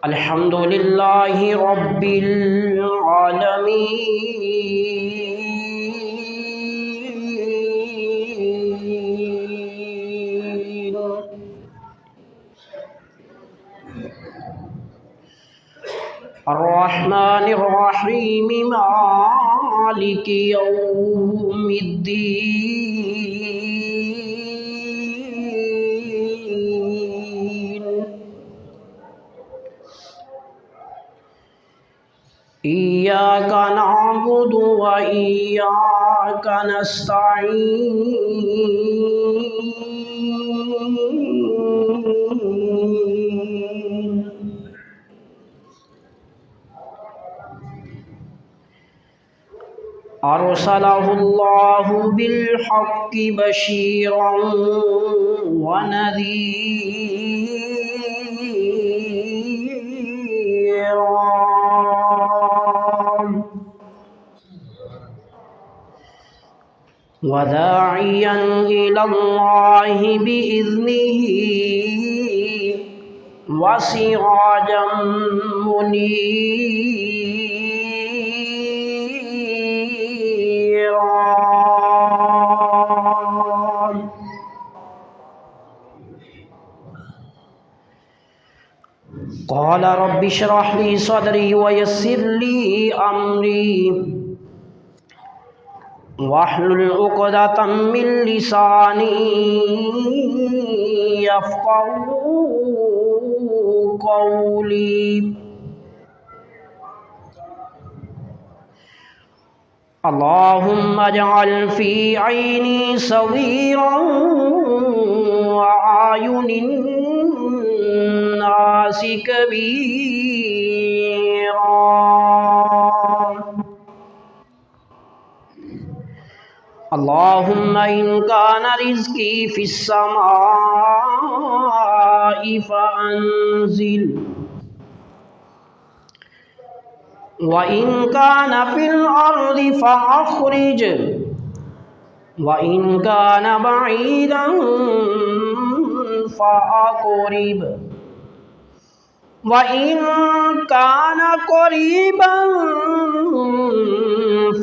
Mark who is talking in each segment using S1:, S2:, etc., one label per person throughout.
S1: الحمد للہ رب العالمین الرحمن الرحیم مالک یوم الدین ایاک نعبد و ایاک نستعین ارسلہ اللہ بالحق بشیرا ونذیرا وداعیا الی اللہ بإذنہ وسراجا منیرا قال رب اشرح لي صدري ويسر لي أمري واحلل عقدة من لساني يفقهوا قولي اللهم اجعل في عيني صغيرا وأعين الناس كبيرا اللهم إن كان رزقي في السماء فأنزل وإن كان في الأرض فأخرج وإن كان بعيدا فأقرب وإن كان قريبا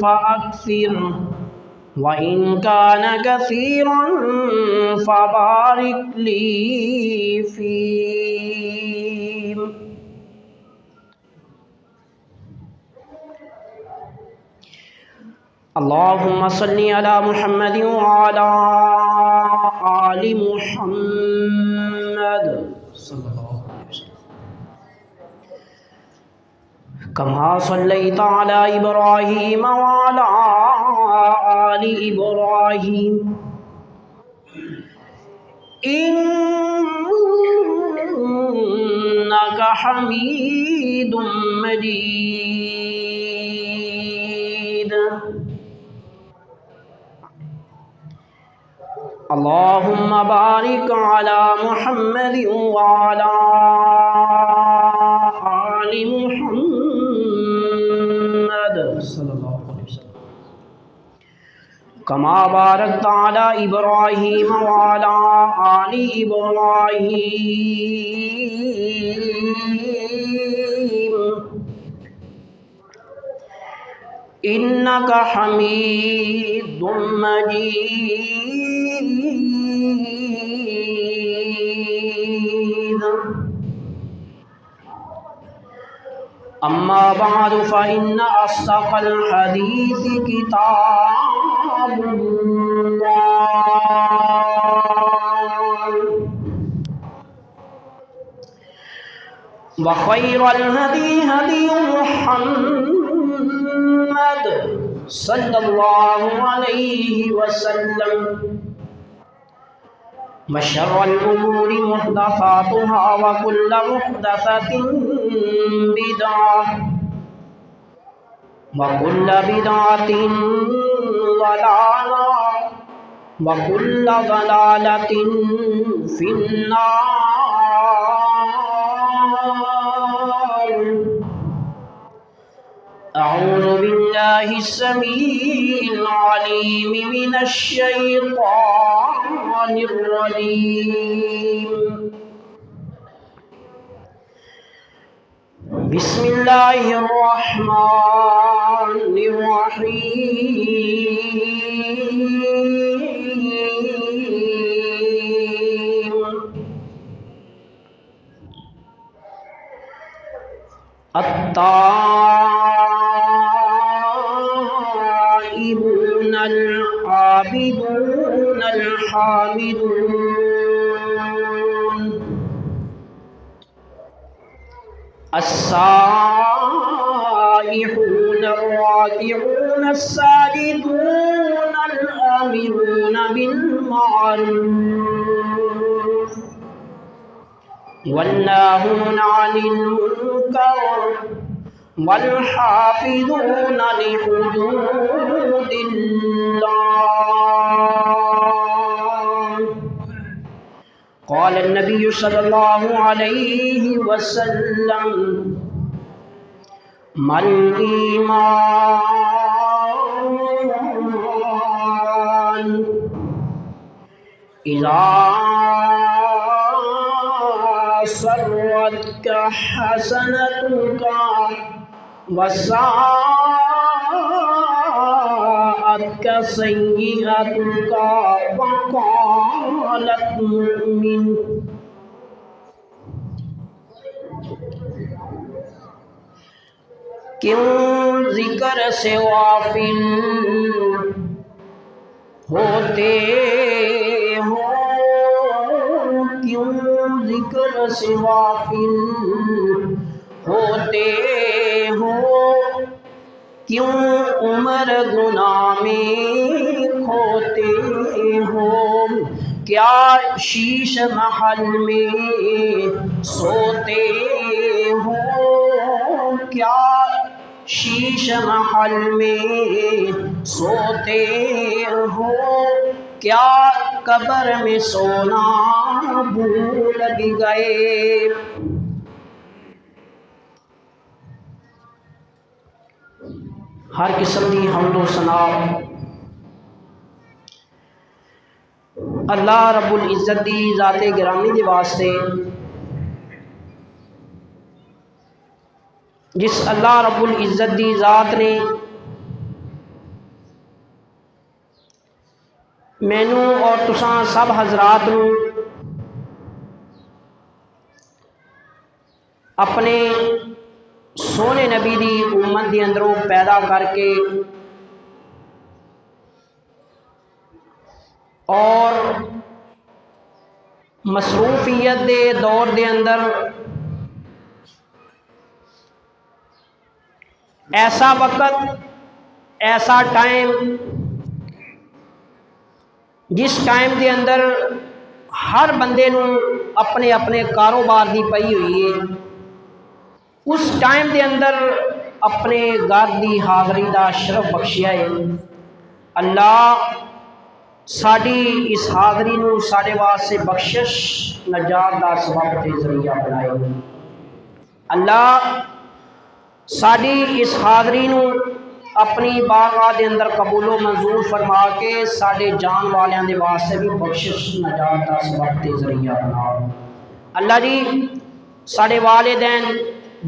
S1: فأكثر وإن كان كثيرا فبارك لي فيه اللهم صل على محمد وعلى آل محمد صلى الله عليه وسلم كما صليت على إبراهيم وعلى آل إبراهيم إنك حميد مجيد اللهم بارك على محمد وعلى آل محمد صلى الله عليه وسلم كما باركت على إبراهيم وعلى آل إبراهيم إنك حميد مجيد أما بعد فإن أصدق الحديث كتاب الله وخير الهدي هدي محمد صلى الله عليه وسلم وشر الأمور محدثاتها وكل محدثة بدعة وكل بدعة ضلالة وكل ضلالة في النار أعوذ بالله السميع العليم من الشيطان الرجيم بسم اللہ الرحمن الرحیم التائبون العابدون الحامدون السائحون الراكعون الساجدون الآمرون بالمعروف والناهون عن المنكر والحافظون لحدود الله. قال النبي صلى الله عليه وسلم: ما الإيمان إذا سرتك حسنتك وساءتك سيئتك وقالت مؤمن. کیوں ذکر سے غافل ہوتے ہو، کیوں ذکر سے غافل ہوتے ہو، کیوں عمر گناہ میں کھوتے ہو، کیا شیش محل میں سوتے ہو، کیا شیش محل میں سوتے ہو، کیا قبر میں سونا بھول بھی گئے. ہر قسم کی حمد و ثنا اللہ رب العزت دی ذات گرامی دے واسطے، جس اللہ رب العزت دی ذات نے مینو اور تساں سب حضرات نو اپنے سونے نبی دی امت دی اندروں پیدا کر کے اور مصروفیت دے دور دے اندر ایسا وقت، ایسا ٹائم، جس ٹائم دے اندر ہر بندے نو اپنے اپنے کاروبار دی پئی ہوئی ہے، اس ٹائم دے اندر اپنے گھر دی حاضری دا شرف بخشیا ہے. اللہ ساڈی اس حاضری نو ساڈے واسطے بخشش نجات دا سبب تے ذریعہ بنائے. اللہ ساڈی اس حاضری نو اپنی بارگاہ دے اندر قبول و منظور فرما کے ساڈے جان والیاں دے واسطے بھی بخشش نجات دا سبب تے ذریعہ بنا. اللہ جی ساڈے والدین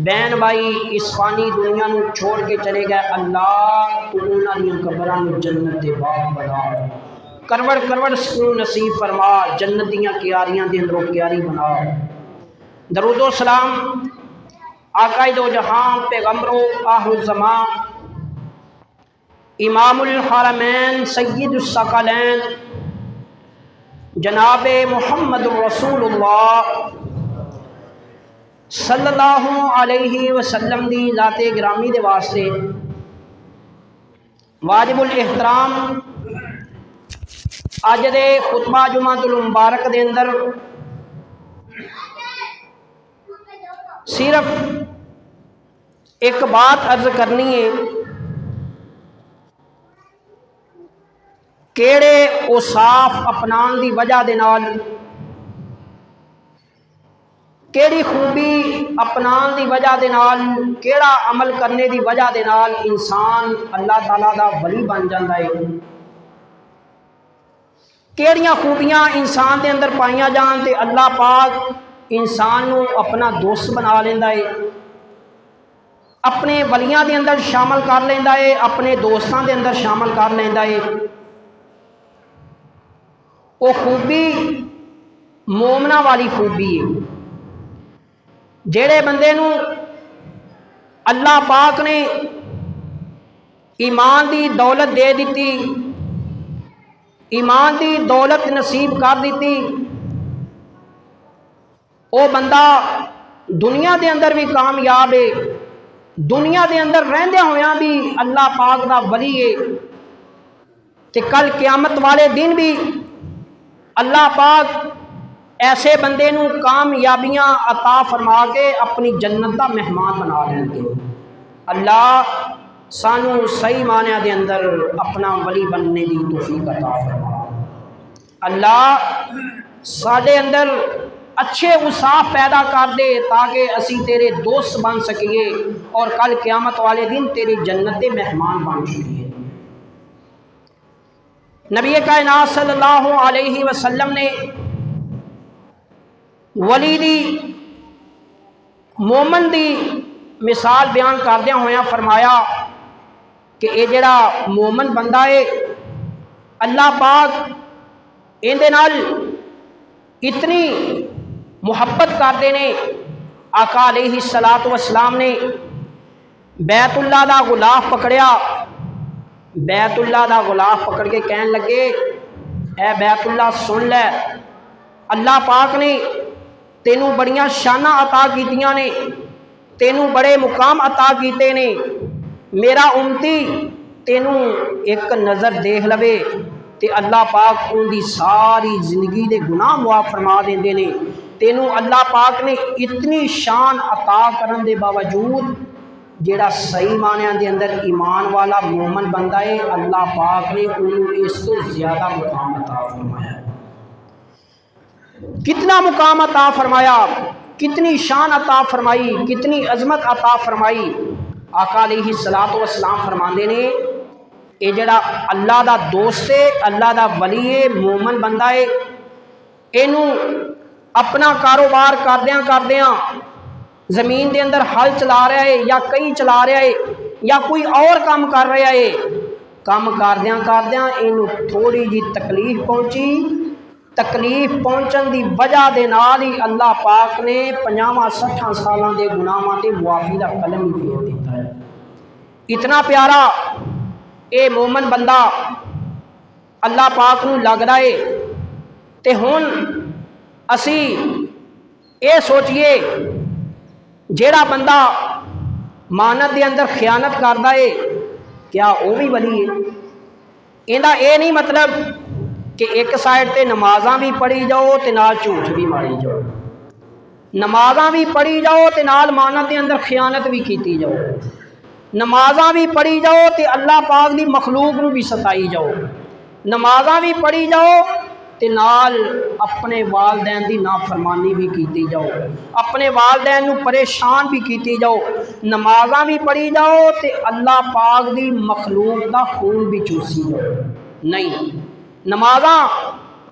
S1: بہن بھائی اس فانی دنیا نو چھوڑ کے چلے گئے، اللہ تو انہاں دی قبراں نو جنت دے باغ بنا، کروڑ کروڑ سکون نصیب فرما، جنت دیاں کیاریاں دے اندروں کیاری بنا. درود و سلام آقا دو جہاں پیغمبرو آخر الزمان امام الحرمین سید الثقلین جناب محمد رسول اللہ صلی اللہ علیہ وسلم دی ذات گرامی دے واسطے واجب الاحترام اج دے خطبہ جمعۃ المبارک دے اندر صرف ایک بات عرض کرنی ہے، کیڑے اوصاف اپنان دی وجہ دے نال، کیڑی خوبی اپنان دی وجہ دے نال، کیڑا عمل کرنے دی وجہ دے نال انسان اللہ تعالیٰ دا ولی بن جاندا ہے، کیڑیاں خوبیاں انسان دے اندر پائیاں جان تے اللہ پاک انسان نو اپنا دوست بنا لیندا ہے. اپنے ولیاں دے اندر شامل کر لیندا ہے، اپنے دوستاں دے اندر شامل کر لیندا ہے۔ وہ خوبی مومنا والی خوبی ہے، جڑے بندے نو اللہ پاک نے ایمان دی دولت دے دیتی، ایمان دی دولت نصیب کر دیتی، وہ بندہ دنیا دے اندر بھی کامیاب ہے، دنیا دے اندر رہندے ہویاں بھی اللہ پاک دا ولی ہے، تے کل قیامت والے دن بھی اللہ پاک ایسے بندے نو کامیابیاں عطا فرما کے اپنی جنت دا مہمان بنا لیں گے۔ اللہ سانو صحیح معنی دے اندر اپنا ولی بننے دی توفیق عطا فرما۔ اللہ ساڈے اندر اچھے اوصاف پیدا کر دے تاکہ اسی تیرے دوست بن سکیے اور کل قیامت والے دن تیری جنت دے مہمان بن سکیے۔ نبی کائنات صلی اللہ علیہ وسلم نے ولی دی مومن دی مثال بیان کردیا ہویا فرمایا کہ یہ جڑا مومن بندہ ہے اللہ پاک اندے نال اتنی محبت کرتے نے، آقا علیہ الصلاۃ والسلام نے بیت اللہ دا غلاف پکڑیا، بیت اللہ دا غلاف پکڑ کے کہن لگے اے بیت اللہ سن لے، اللہ پاک نے تینوں بڑیاں شانہ عطا کیتیاں نے، تینوں بڑے مقام عطا کیتے نے، میرا امتی تینوں ایک نظر دیکھ لوے تے اللہ پاک ان دی ساری زندگی دے گناہ معاف فرما دیندے نے۔ تینوں اللہ پاک نے اتنی شان عطا کرن دے باوجود جیڑا صحیح معنیاں دے اندر ایمان والا مومن بندہ ہے اللہ پاک نے انہوں اس کو زیادہ مقام عطا فرمایا۔ کتنا مقام عطا فرمایا، کتنی شان عطا فرمائی، کتنی عظمت عطا فرمائی۔ آقا علیہ الصلوۃ والسلام فرماندے نے اے جڑا اللہ دا دوست ہے، اللہ دا ولی ہے، مومن بندہ ہے، اینوں اپنا کاروبار کردیاں زمین دے اندر ہل چلا رہا ہے یا کئی چلا رہا ہے یا کوئی اور کام کر رہا ہے، کام کردیاں اینوں تھوڑی جی تکلیف پہنچی، تکلیف پہنچن دی وجہ دے نال ہی اللہ پاک نے 50-60 سالاں دے گناہاں تے معافی دا قلم ہی پھیر دیتا ہے۔ اتنا پیارا اے مومن بندہ اللہ پاک نو لگدا ہے تے ہن اسی اے سوچئے جیڑا بندہ مانت دے اندر خیانت کردا ہے کیا وہ بھی ولی ہے؟ ایندا اے نہیں مطلب کہ ایک سائڈ تے نمازاں بھی پڑھی جاؤ تے نال جھوٹ بھی ماری جاؤ، نمازاں بھی پڑھی جاؤ تے نال مانت دے اندر خیانت بھی کیتی جاؤ، نمازاں بھی پڑھی جاؤ تے اللہ پاک دی مخلوق نو بھی ستائی جاؤ، نمازاں بھی پڑھی جاؤ تے نال اپنے والدین دی نافرمانی بھی کیتی جاؤ، اپنے والدین نو پریشان بھی کیتی جاؤ، نمازاں بھی پڑھی جاؤ تے اللہ پاک دی مخلوق دا خون بھی چوسی جاؤ۔ نہیں، نمازاں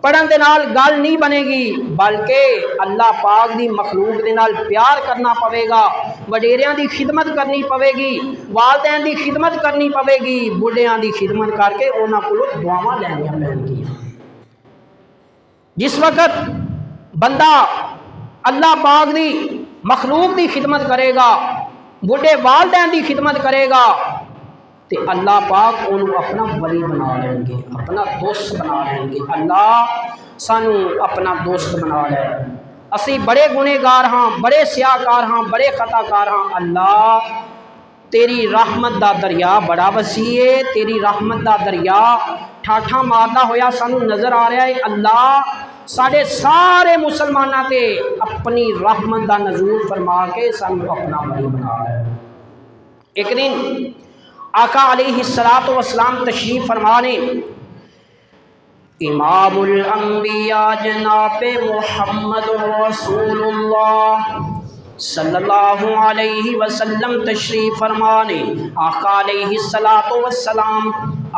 S1: پڑھن دے نال گل نہیں بنے گی، بلکہ اللہ پاک دی مخلوق دے نال پیار کرنا پوے گا، وڈیریاں دی خدمت کرنی پوے گی، والدین دی خدمت کرنی پوے گی، بڑھیاں دی خدمت کر کے انہاں کولوں دعاواں لینیاں پین گیاں۔ جس وقت بندہ اللہ پاک دی مخلوق دی خدمت کرے گا، بڑھے والدین دی خدمت کرے گا تے اللہ پاک انہوں اپنا ولی بنا لیں گے، اپنا دوست بنا لیں گے۔ اللہ سانو اپنا دوست بنا لے۔ اسی بڑے گنہگار ہاں، بڑے سیاہکار ہاں، بڑے خطا کار ہاں، اللہ تیری رحمت دا دریا بڑا وسیع ہے، تیری رحمت دا دریا ٹھاٹھا ماردا ہویا سانو نظر آ رہا ہے۔ اللہ ساڑھے سارے مسلمانہ تے اپنی رحمت دا نزول فرما کے سانو اپنا ولی بنا لے۔ ایک دن آقا علیہ الصلوۃ والسلام تشریف فرمانے، امام الانبیاء جناب محمد رسول اللہ صلی اللہ علیہ وسلم تشریف فرمانے، آقا علیہ الصلوۃ والسلام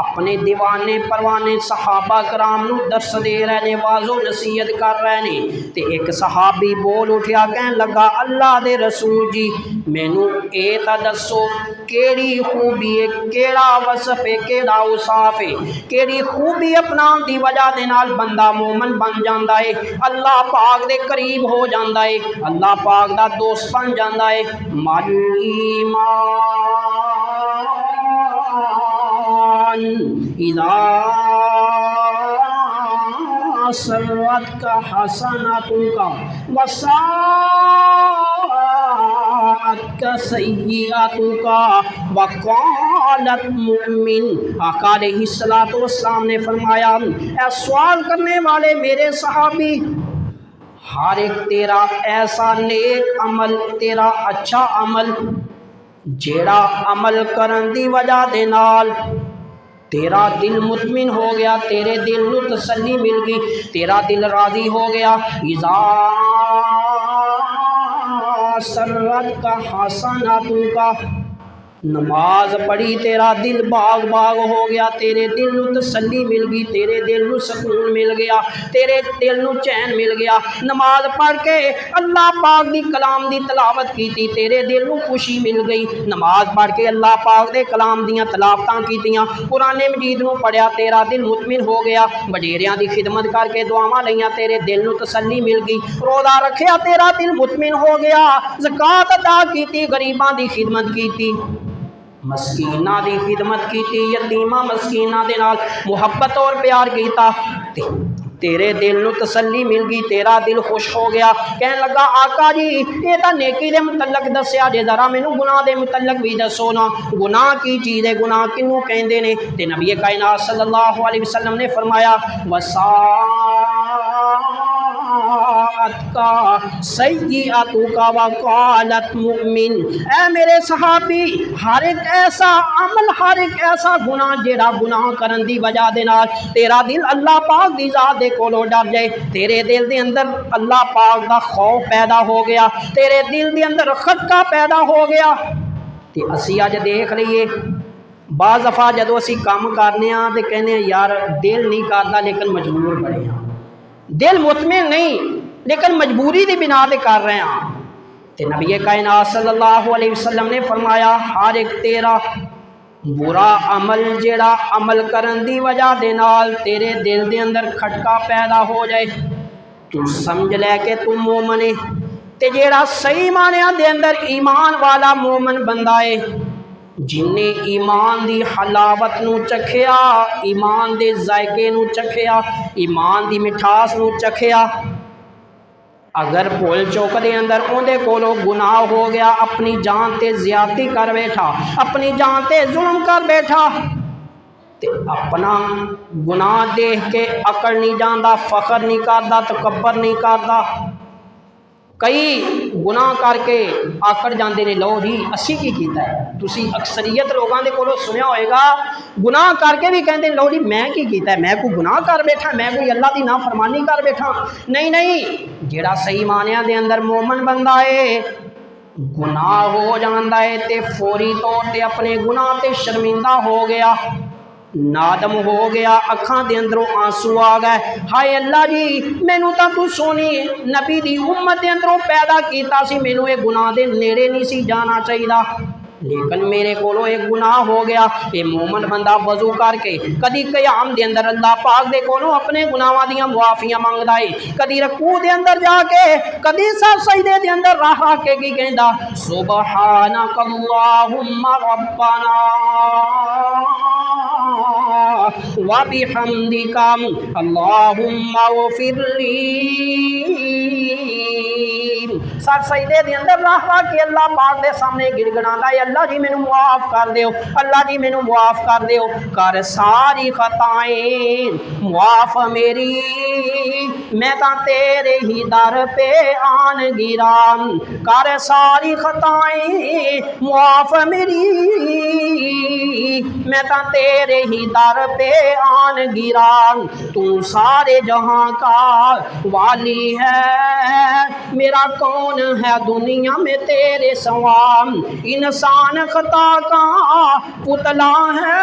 S1: اپنے دیوانے پروانے صحابہ کرام نو درس دے رہے نے، واض و نصیحت کر رہے نے، تے ایک صحابی بول اٹھیا کہن لگا اللہ دے رسول جی مینوں اے تا دسو کیڑی خوبی ہے، کیڑا وصف ہے، کیڑا اوصاف ہے، کیڑی خوبی اپنان دی وجہ دے نال بندہ مومن بن جاندا ہے، اللہ پاک دے قریب ہو جاندا ہے، اللہ پاک دا دوست بن جاندا ہے۔ مال ایمان اذا سرت کا حسناتوں کا وساعت کا سیئاتوں کا وقالت مؤمن۔ آقا علیہ السلام نے فرمایا اے سوال کرنے والے میرے صحابی، ہر ایک تیرا ایسا نیک عمل، تیرا اچھا عمل جیڑا عمل کرن دی وجہ دے نال تیرا دل مطمئن ہو گیا، تیرے دل نو تسلی مل گئی، تیرا دل راضی ہو گیا، اذا سرت کا حسناتوں کا، نماز پڑھی تیرا دل باغ باغ ہو گیا، تیرے دل نو تسلی مل گئی، تیرے دل نو سکون مل گیا، تیرے دل نو چین مل گیا، نماز پڑھ کے اللہ پاک دی کلام دی تلاوت کیتی تیرے دل نو خوشی مل گئی، نماز پڑھ کے اللہ پاک دے کلام دیاں تلاوتاں کیتیاں، قرآن مجید نو پڑھیا تیرا دل مطمئن ہو گیا، وڈیریاں دی خدمت کر کے دعاواں لیاں تیرے دل نو تسلی مل گئی، روزہ رکھیا تیرا دل مطمئن ہو گیا، زکات ادا کیتی، غریباں دی خدمت کیتی، مسکیناں دی خدمت کیتی، یتیماں مسکیناں دے نال محبت اور پیار کیتا، تیرے دل نو تسلی مل گئی، تیرا دل خوش ہو گیا، کہنے لگا آقا جی یہ تا نیکی دے متعلق دسیا جے، ذرا مینوں گناہ دے متعلق بھی دسو نا، گناہ کی چیز ہے، گناہ کنوں کہندے نے؟ تے نبی کائنات صلی اللہ علیہ وسلم نے فرمایا کا سیئاتوں کا وقالت مؤمن۔ اے میرے صحابی ہر ایک ایسا عمل، ہر ایک ایسا گناہ جیڑا گناہ کرن دی وجہ دے نال تیرا دل اللہ پاک دی ذات دے کولوں ڈر جائے، تیرے دل دے اندر اللہ پاک دا خوف پیدا ہو گیا، تیرے دل دے اندر خطہ پیدا ہو گیا۔ تے اسی اج دیکھ لئیے بعض دفعہ جدو اسی کام کرنے ہاں تے کہنے یار دل نہیں کردا لیکن مجبور بنے ہاں، دل مطمئن نہیں لیکن مجبوری دی بنا تے کر رہے ہیں، تے نبی کائنات صلی اللہ علیہ وسلم نے فرمایا ہر ایک تیرا برا عمل جیڑا عمل کرن دی وجہ دے نال تیرے دل دے اندر کھٹکا پیدا ہو جائے، تو سمجھ لے کہ تو مومن ہے، تے جیڑا صحیح معنیاں دے اندر ایمان والا مومن بندہ ہے، جن نے ایمان دی حلاوت نو چکھیا، ایمان دے ذائقے نو چکھیا، ایمان دی مٹھاس نو چکھیا، اگر بھول چوک دے اندر اندے کولو گناہ ہو گیا، اپنی جان تے زیادتی کر بیٹھا، اپنی جان تے ظلم کر بیٹھا، تے اپنا گناہ دیکھ کے اکڑ نہیں جاندا، فخر نہیں کردا، تکبر نہیں کردا، کئی گناہ کر کے آکڑ جاندے نے لو جی اسی کی کیتا ہے، تسی اکثریت لوگاں دے کولو سنیا ہوئے گا گناہ کر کے بھی کہندے لو جی میں کی کیتا ہے، میں کوئی گناہ کر بیٹھا، میں کوئی اللہ دی نافرمانی کر بیٹھا، نہیں نہیں، جیڑا صحیح معنیاں دے اندر مومن بندہ ہے گناہ ہو جاندا ہے تے فوری طور تے اپنے گناہ تے شرمندہ ہو گیا، نادم ہو گیا، اکھاں دے اندروں آنسو آ گئے، ہائے اللہ جی مینوں تاں تو سونی نبی دی امت دے اندروں پیدا کیتا سی، مینوں یہ گناہ دے نیڑے نہیں سی جانا چاہیے، لیکن میرے کولو ایک گناہ ہو گیا۔ یہ مومن بندہ وضو کر کے کدی قیام دے اندر اللہ پاک دے کولو اپنے گناہاں دیاں معافیاں منگدا ہے، کدی رکوع دے اندر جا کے، کدی سجدے دے اندر رہ کے کی کہندا سبحانک اللہم ربنا وَبِحَمْدِكَ اللَّهُمَّ اغْفِرْ لِي، سر سجدے دے اندر رہ کے اللہ پاک دے سامنے گڑ گڑاندا ہے اللہ جی مینوں معاف کر دیو، اللہ جی مینوں معاف کر دیو، کر ساری خطائیں معاف میری، میں تاں تیرے ہی در پہ آن گرام، کر ساری خطائیں معاف میری، میں تاں تیرے ہی در پہ آن گرام، تو سارے جہاں کا والی ہے، میرا کون ہے دنیا میں تیرے سوام، انسان خطا کا پتلا ہے،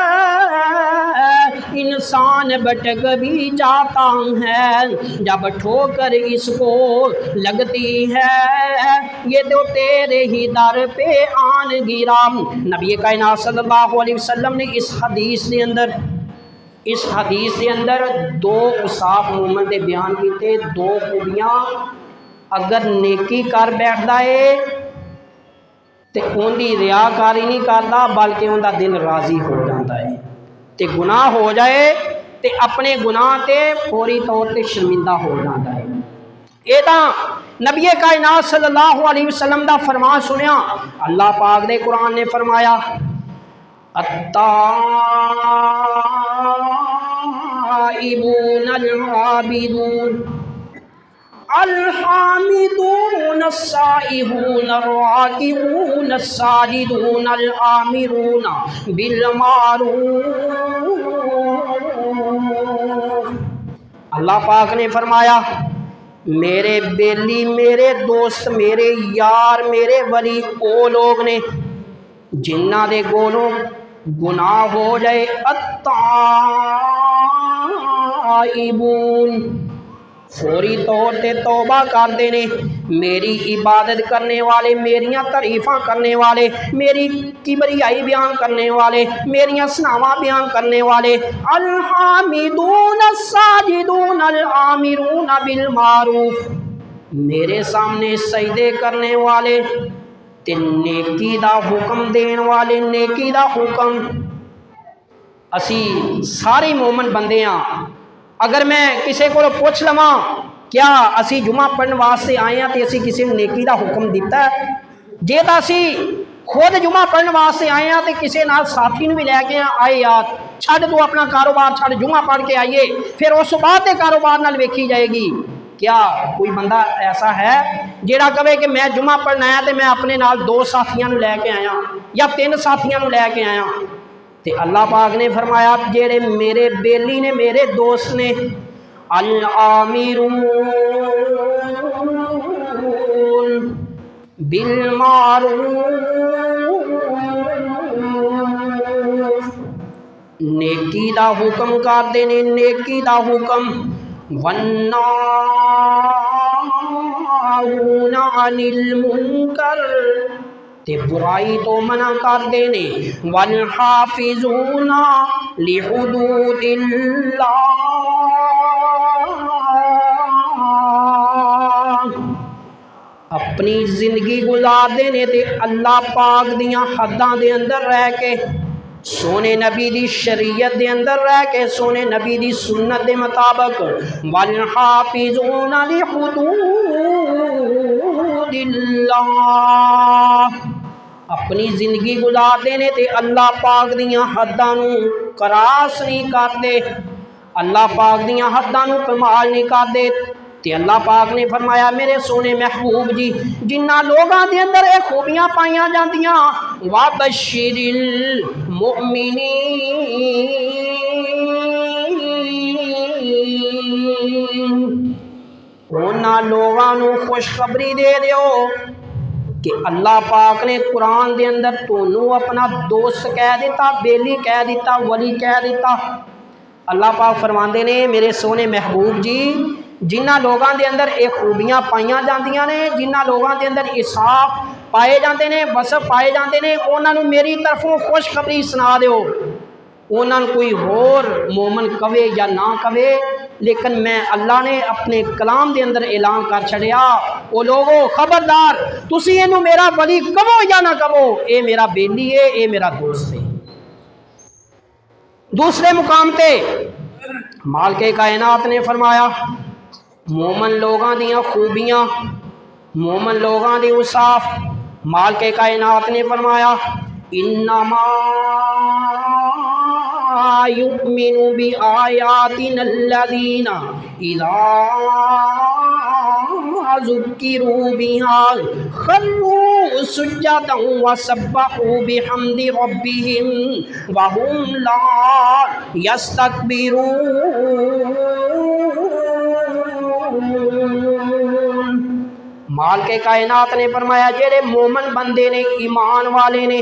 S1: انسان بھٹک بھی جاتا ہے جب ٹھوکر اس کو لگتی ہے، یہ تو تیرے ہی در پہ آن گرا۔ نبی کائنات صلی اللہ علیہ وسلم نے اس حدیث کے اندر دو اوصاف مومن دے بیان کیتے، دو خوبیاں۔ اگر نیکی کر بیٹھدا ہے تے اون دی ریاکاری نہیں کردا بلکہ اون دا دل راضی ہو جاتا ہے، تے گناہ ہو جائے تے اپنے گناہ تے فوری طور تے شرمندہ ہو جاتا ہے۔ اے تاں نبی کائنات صلی اللہ علیہ وسلم دا فرمان سنیا، اللہ پاک دے قرآن نے فرمایا التائبون العابدون الحامدون السائحون الراکعون الساجدون الآمرون بالمعروف۔ اللہ پاک نے فرمایا میرے بیلی، میرے دوست، میرے یار، میرے ولی او لوگ نے جنہ دے گولوں گناہ ہو جائے، التائبون فوری طور تے توبہ کر دینے، میری عبادت کرنے والے، میریاں تعریفاں کرنے والے، میری کبریائی بیان کرنے والے، میریاں ثناواں بیان کرنے والے، الحامدون الساجدون الآمرون بالمعروف میرے سامنے سجدے کرنے والے تے نیکی دا حکم دین والے، نیکی دا حکم۔ اسی سارے مومن بندے ہاں، اگر میں کسی کو پوچھ لواں کیا اسی جمعہ پڑھن واسطے آئے ہیں تے اسی کسی نے نیکی دا حکم دیتا ہے؟ جے تا اسی خود جمعہ پڑھن واسطے آئے ہیں تے کسی نال ساتھی نو بھی لے کے آئے یار چھڈ تو اپنا کاروبار چھڈ، جمعہ پڑھ کے آئیے، پھر اس بعد دے کاروبار نال ویکھی جائے گی۔ کیا کوئی بندہ ایسا ہے جیڑا کہے کہ میں جمعہ پڑھنا آیا تے میں اپنے نال 2 ساتھیاں نو لے کے آیا یا 3 ساتھیاں نو لے کے آیا؟ تے اللہ پاک نے فرمایا جیڑے میرے بیلی نے، میرے دوست نے، الآمرون بالمعروف نیکی دا حکم کر دینے، نیکی دا حکم، والناہون عن المنکر تے برائی تو منع کر دینے، والحافظون لحدود اللہ اپنی زندگی گزار دینے تے اللہ پاک دیاں حداں دے اندر رہ کے، سونے نبی دی شریعت دے اندر رہ کے، سونے نبی دی سنت دے مطابق، والحافظون لحدود اللہ اپنی زندگی گزار دینے تے اللہ پاک دیاں حداں نو کراس نہیں کردے، اللہ پاک دیاں حداں نو پامال نہیں کردے۔ تے اللہ پاک نے فرمایا میرے سونے محبوب جی جنہ لوگاں دے اندر اے خوبیاں پائیاں جاندیاں، وَبَشِّرِ الْمُؤْمِنِينَ انہاں لوگاں نو خوشخبری دے دیو کہ اللہ پاک نے قرآن دے اندر تونوں اپنا دوست کہہ دیتا، بیلی کہہ دیتا، ولی کہہ دیتا۔ اللہ پاک فرماندے نے میرے سونے محبوب جی جنہ لوگاں دے اندر اے خوبیاں پائیاں جاندیاں نے، جنہ لوگاں دے اندر انصاف پائے جاندے نے، وصف پائے جاندے نے، انہاں نو میری طرفوں خوشخبری سنا دیو۔ انہاں نو کوئی ہور مومن کہے یا نہ کہے، لیکن میں اللہ نے اپنے کلام دے اندر اعلان کر چھڑیا، او لوگو خبردار تسی اینو میرا ولی کہو یا نہ کہو، اے میرا بیلی ہے، اے میرا دوست ہے۔ دوسرے مقام تے مالک کائنات نے فرمایا مومن لوگاں دیاں خوبیاں، مومن لوگاں دی اوصاف، مالک کائنات نے فرمایا انما یؤمن بآیاتنا الذین اذا ذکروا بها خروا سجدا وسبحوا بحمد ربهم وهم لا یستکبرون۔ مالک کائنات نے فرمایا جڑے مومن بندے نے، ایمان والے نے،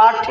S1: 8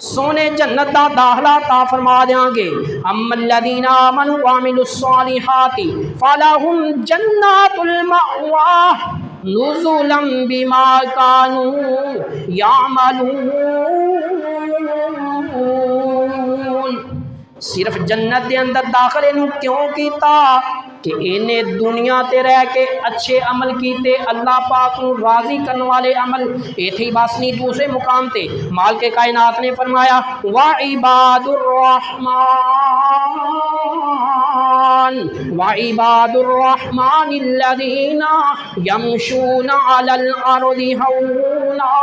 S1: سونے جنت دا داخلہ عطا فرما دیاں گے۔ اما الذین آمنوا وعملوا الصالحات فلہم جنات المأوى نزلا بما كانوا يعملون۔ صرف جنت دے اندر داخلے نو کیوں کیتا کہ انہیں دنیا تے رہ کے اچھے عمل کیتے، اللہ پاک نو راضی کرنے والے عمل۔ ایتھی بس نہیں، دوسرے مقام تے مالک کائنات نے فرمایا وَعِبَادُ الرَّحْمَنِ وَعِبَادُ الرَّحْمَنِ الَّذِينَ يَمْشُونَ عَلَى الْأَرْضِ هَوْنًا۔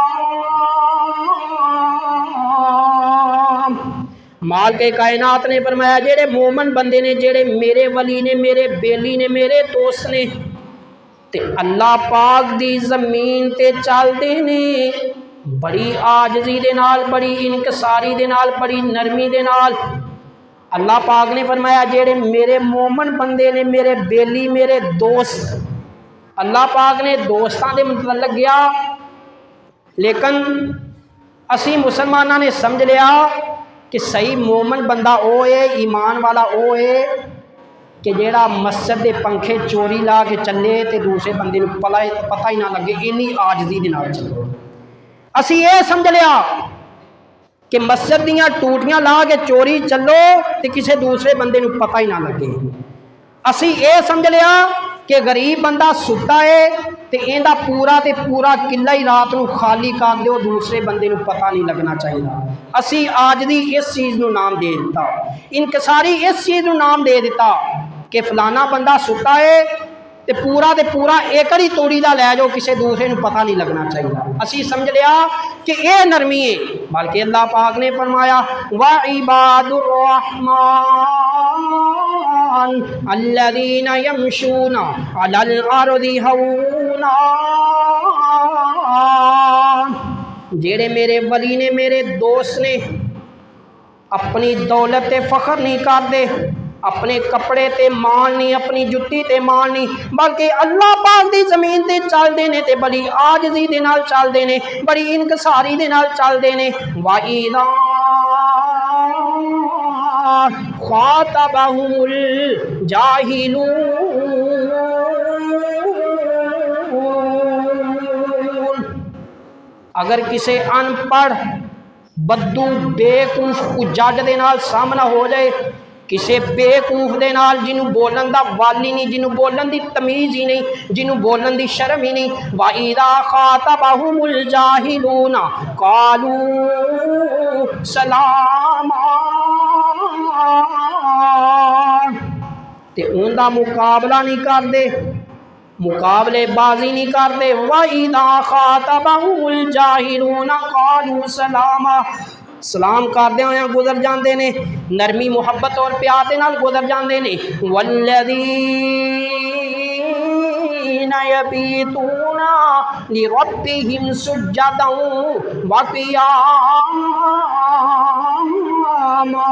S1: مالک کائنات نے فرمایا جڑے مومن بندے نے، جڑے میرے ولی نے، میرے بیلی نے، میرے دوست نے، تے اللہ پاک دی زمین تے چل دے نے بڑی عاجزی دے نال، بڑی انکساری دے نال، بڑی نرمی دے نال۔ اللہ پاک نے فرمایا جڑے میرے مومن بندے نے، میرے بیلی، میرے دوست۔ اللہ پاک نے دوستاں دے متعلق گیا، لیکن اسی مسلمانہ نے سمجھ لیا کہ صحیح مومن بندہ او ہے، ایمان والا او ہے کہ جیڑا مسجد دے پنکھے چوری لا کے چلے تے دوسرے بندے نو پتہ ہی نہ لگے، اینی عاجزی دے نال چلو۔ اسی یہ سمجھ لیا کہ مسجد دیاں ٹوٹیاں لا کے چوری چلو تے کسے دوسرے بندے نو پتہ ہی نہ لگے۔ اسی یہ سمجھ لیا کہ غریب بندہ ستا ہے تے ایندا پورا تے پورا قلعہ ہی رات نو خالی کر دیو، دوسرے بندے نو پتہ نہیں لگنا چاہیے۔ اسی عاجزی اس چیز نو نام دے دیتا، انکساری اس چیز نو نام دے دیتا کہ فلانا بندہ ستا ہے تے پورا ایکڑی توڑی دا لے جاؤ، کسے دوسرے نو پتہ نہیں لگنا چاہیے۔ اسی سمجھ لیا کہ اے نرمی ہے، بلکہ اللہ پاک نے فرمایا وَعِبَادُ الرَّحْمَنِ الَّذِينَ يَمْشُونَ عَلَى الْأَرْضِ هَوْنًا۔ جیڑے میرے ولی نے، میرے دوست نے، اپنی دولت تے فخر نہیں کردے، اپنے کپڑے تے مال نہیں، اپنی جتی تے مال نہیں، بلکہ اللہ پاک دی زمین تے چل دے نے تے بڑی عاجزی دے نال چل دے نے، بڑی انکساری دے نال چل دے نے۔ وَإِذَا خَاطَبَهُمُ الْجَاهِلُونَ۔ اگر کسے ان پڑھ بدو بیوقوف کو جج دے نال سامنا ہو جائے، کسے بیوقوف دے نال جنوں بولن دا والی نہیں، جنوں بولن دی تمیز ہی نہیں، جنوں بولن دی شرم ہی نہیں، وَإِذَا خَاطَبَهُمُ الْجَاهِلُونَ قَالُوا سَلَامًا۔ تے اون دا مقابلہ نہیں کردے، مقابلے بازی نہیں کرتے۔ وَإِذَا خَاطَبَهُمُ الْجَاهِلُونَ قَالُوا سَلَامًا، سلام کردے ہوئے گزر جاندے نے، نرمی محبت اور پیار دے نال گزر جاندے نے۔ وَالَّذِينَ يَبِيتُونَ لِرَبِّهِمْ سُجَّدًا وَقِيَامًا۔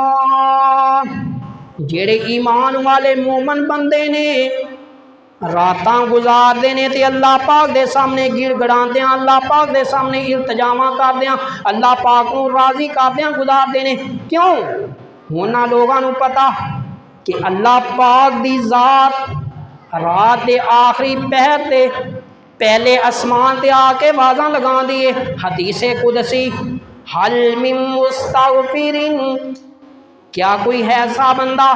S1: جیڑے ایمان والے مومن بندے نے راتاں گزار دے نے تے اللہ پاک دے سامنے گڑ گڑان دیاں، اللہ پاک دے سامنے التجاواں کر دیاں، اللہ پاک نو راضی کر دیاں گزار دے نے۔ کیوں؟ ہونا لوگاں نو پتا کہ اللہ پاک دی ذات رات دے آخری پہر تے پہلے اسمان تے آ کے واضح لگا دیے۔ حدیث قدسی حل من مستغفرین، کیا کوئی ہے ایسا بندہ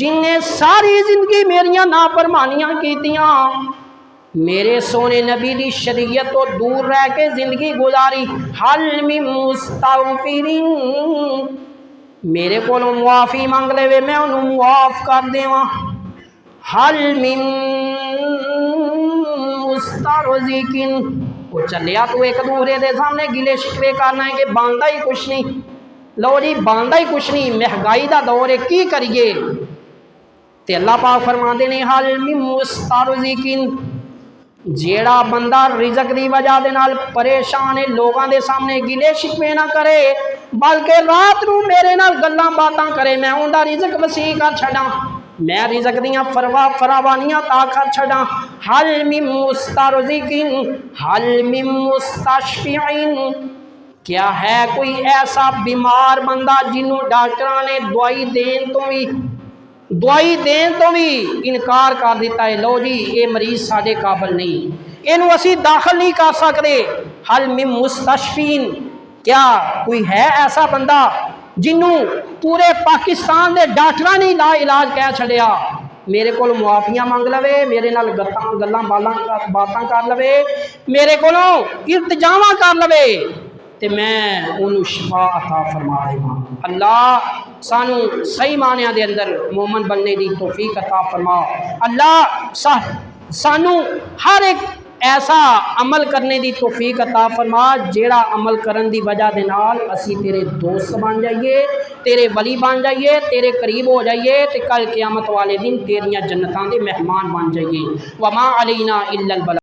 S1: جن نے ساری زندگی میریاں نافرمانیاں کیتیاں، میرے سونے نبی دی شریعت تو دور رہ کے زندگی گزاری؟ حل من مستغفرین، میرے کو معافی مانگ لے وے میں انہوں معاف کر دیواں۔ حل من مسترزقین، وہ چلیا تو ایک دوسرے دے سامنے گلے شکوے کرنا ہے کہ باندھا ہی کچھ نہیں، لو جی باندھا ہی کچھ نہیں، مہنگائی دا دور ہے کی کریے؟ تے اللہ پاک فرماندے نے حل من مسترزقین، جیڑا بندہ رزق دی وجہ دے نال پریشان ہے، لوگاں دے سامنے گلے شکوے نہ کرے، بلکہ رات نو میرے نال گلاں باتاں کرے، میں اوندا رزق وسیع کر چھڈاں، میں رزق دیاں فراوانیاں تا کر چھڈاں۔ حل من مسترزقین حل من مستشفعین، کیا ہے کوئی ایسا بیمار بندہ جنہوں ڈاکٹر نے دوائی دین تو بھی انکار کر دیتا ہے، لو جی یہ مریض سارے قابل نہیں، یہ اسی داخل نہیں کر سکتے؟ حل من مستشفین، کیا کوئی ہے ایسا بندہ جنہوں پورے پاکستان دے ڈاکٹر نے لا علاج کہہ چھڑیا میرے کو معافیاں منگ لوے، میرے نال گلاں باتاں کر لوے، میرے کو التجاواں کر لوے تے میں انہوں شفا عطا فرما دے۔ اللہ سانو صحیح معنی دے اندر مومن بننے دی توفیق عطا فرما۔ اللہ سانو ہر ایک ایسا عمل کرنے دی توفیق عطا فرما جیڑا عمل کرن دی وجہ دے نال اسی تیرے دوست بن جائیے، تیرے ولی بن جائیے، تیرے قریب ہو جائیے تے کل قیامت والے دن تیریاں جنتاں دے مہمان بن جائیے۔ وما علینا الا البلاغ۔